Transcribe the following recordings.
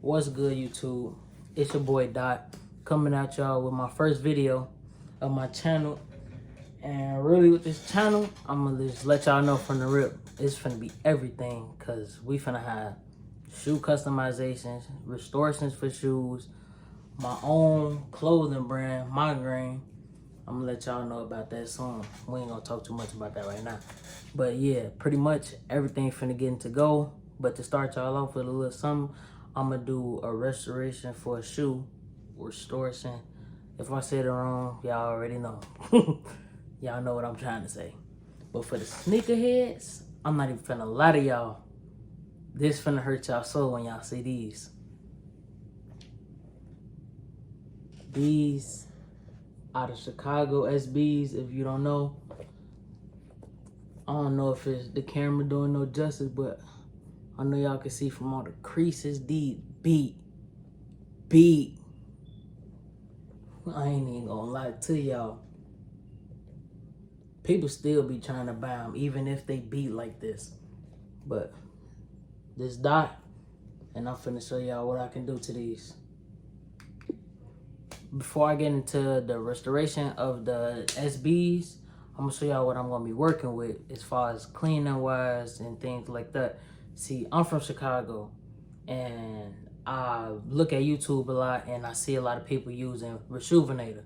What's good, YouTube? It's your boy Dot coming at y'all with my first video of my channel. And really with this channel, I'm gonna just let y'all know from the rip, it's finna be everything, cause we finna have shoe customizations, restorations for shoes, my own clothing brand, Migraine. I'm gonna let y'all know about that soon. We ain't gonna talk too much about that right now. But yeah, pretty much everything finna get into go. But to start y'all off with a little something, I'm gonna do a restoration for a shoe, restoration. If I said it wrong, y'all already know. Y'all know what I'm trying to say. But for the sneakerheads, I'm not even finna lie to y'all. This finna hurt y'all soul when y'all see these. These out of Chicago SBs, if you don't know. I don't know if it's the camera doing no justice, but I know y'all can see from all the creases, these beat. I ain't even gonna lie to y'all. People still be trying to buy them, even if they beat like this. But this Dot, and I'm finna show y'all what I can do to these. Before I get into the restoration of the SBs, I'm gonna show y'all what I'm gonna be working with as far as cleaning wise and things like that. See, I'm from Chicago and I look at YouTube a lot and I see a lot of people using Rejuvenator.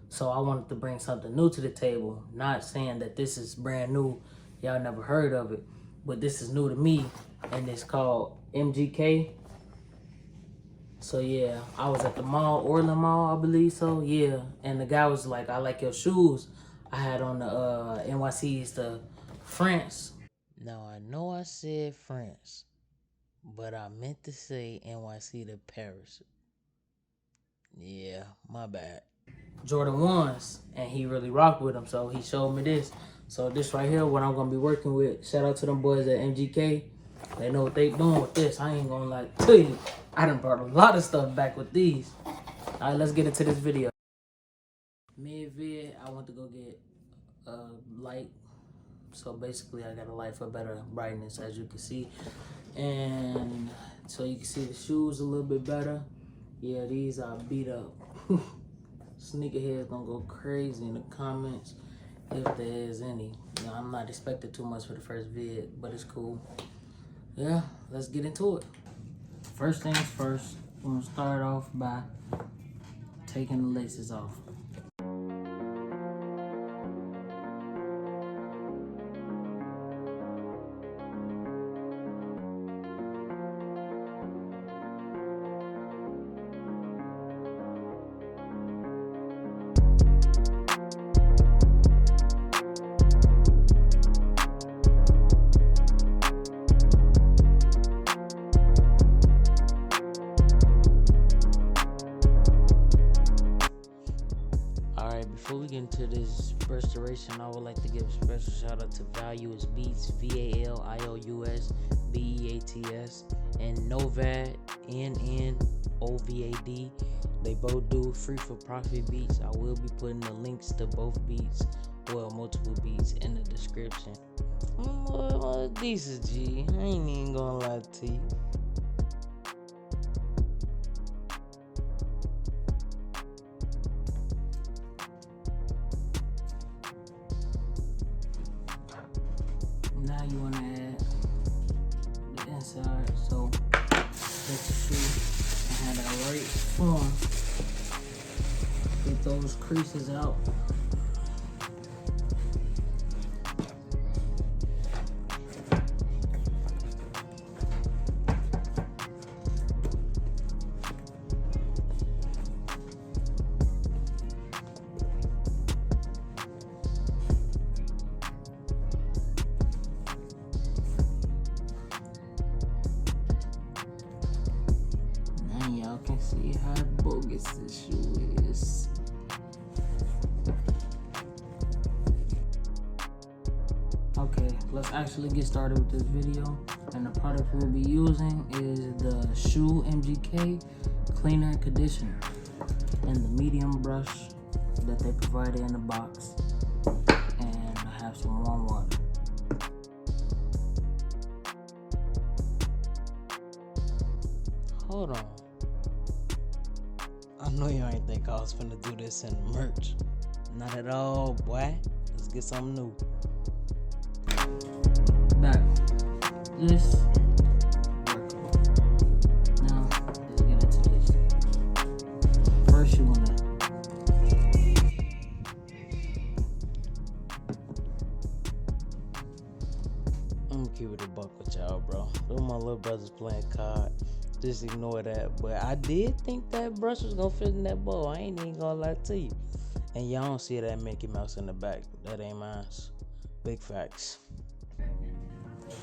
So I wanted to bring something new to the table. Not saying that this is brand new, y'all never heard of it, but this is new to me and it's called MGK. So yeah, I was at the mall, Orland Mall, I believe so, yeah. And the guy was like, I like your shoes. I had on the NYC's to France. Now I know I said France, but I meant to say NYC to Paris. Yeah, my bad. Jordan 1s, and he really rocked with them, so he showed me this. So this right here, what I'm gonna be working with. Shout out to them boys at MGK. They know what they doing with this. I ain't gonna lie to you. I done brought a lot of stuff back with these. All right, let's get into this video. Mid-vid, I went to go get a light. So basically, I got a light for better brightness, as you can see. And so you can see the shoes a little bit better. Yeah, these are beat up. Sneakerheads gonna go crazy in the comments if there is any. You know, I'm not expecting too much for the first vid, but it's cool. Yeah, let's get into it. First things first, I'm gonna start off by taking the laces off. Before we get into this restoration, I would like to give a special shout out to Valuous Beats, VALIOUS BEATS, and Novad, NNOVAD. They both do free for profit beats. I will be putting the links to both beats, well, multiple beats, in the description. Decent G, I ain't even gonna lie to you. Now you want to add the inside, so let your shoe and have that right form. Get those creases out. Y'all can see how bogus this shoe is. Okay, let's actually get started with this video. And the product we'll be using is the Shoe MGK Cleaner and Conditioner and the medium brush that they provided in the box. And I have some warm water. Hold on. I know you ain't think I was finna do this in the merch. Not at all, boy. Let's get something new. Back. This. Now, let's get into this. First, you wanna. I'm gonna keep it a buck with y'all, bro. Those my little brothers playing card. Just ignore that. But I did think that brush was gonna fit in that bowl. I ain't even gonna lie to you. And y'all don't see that Mickey Mouse in the back. That ain't mine. Big facts. Just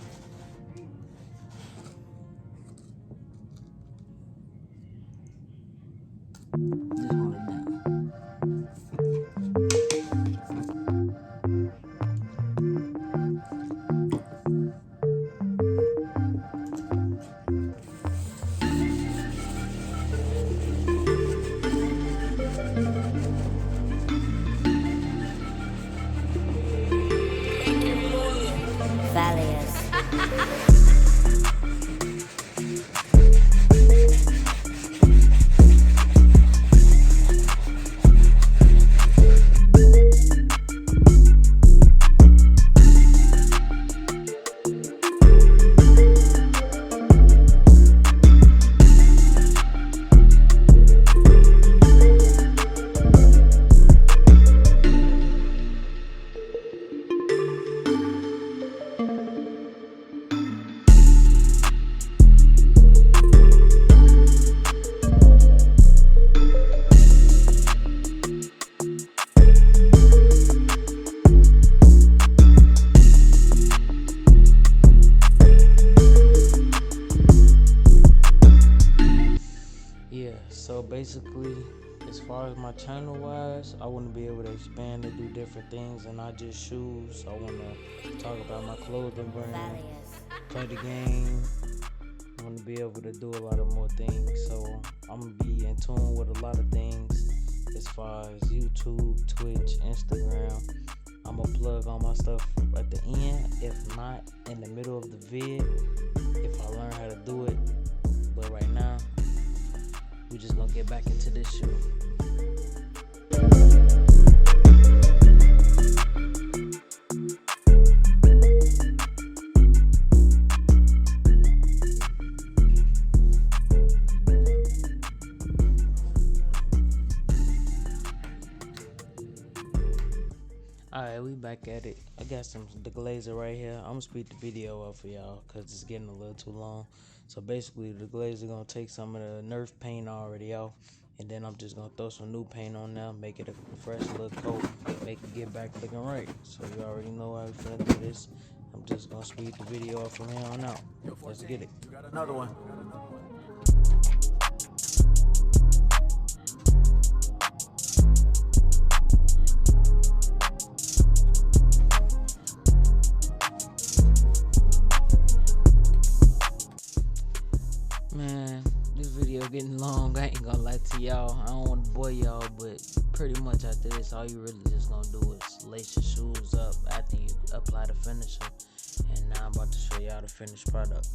hold it down. So basically, as far as my channel wise, I want to be able to expand and do different things and not just shoes. I want to talk about my clothing brand, play the game. I want to be able to do a lot of more things. So I'm going to be in tune with a lot of things as far as YouTube, Twitch, Instagram. I'm going to plug all my stuff at the end, if not in the middle of the vid, if I learn how to do it. But right now, we just gonna get back into this shoe. Alright, we back at it. I got the glazer right here. I'm gonna speed the video up for y'all because it's getting a little too long. So basically, the glazer gonna take some of the Nerf paint already off, and then I'm just gonna throw some new paint on now, make it a fresh little coat, make it get back looking right. So you already know how we finna do this. I'm just gonna speed the video up from here on out. Let's get it. You got another one. Man, this video getting long. I ain't gonna lie to y'all. I don't want to bore y'all, but pretty much after this, all you really just gonna do is lace your shoes up after you apply the finisher. And now I'm about to show y'all the finished product.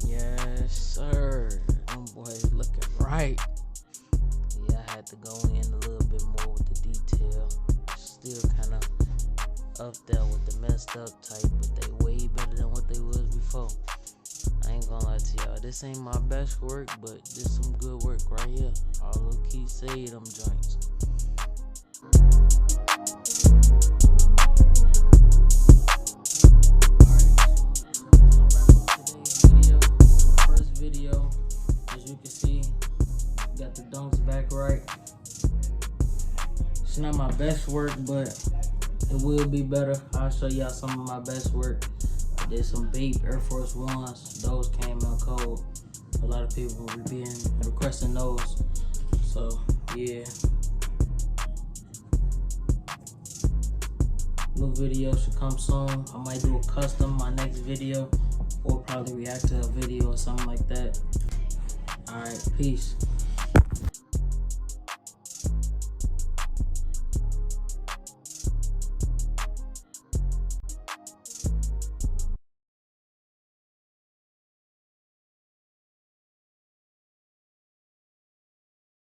Yes, sir. Them boys looking right. Yeah, I had to go in a little bit more with the detail. Still kind of up there with the messed up type, but they way better than what they was before. I ain't gonna lie to y'all, this ain't my best work, but this some good work right here. All low key say them joints. First video, as you can see, got the dunks back right. It's not my best work, but it will be better. I'll show y'all some of my best work. I did some Bape Air Force Ones. Those came in cold. A lot of people will be requesting those. So, yeah. New video should come soon. I might do a custom my next video, or probably react to a video or something like that. Alright, peace.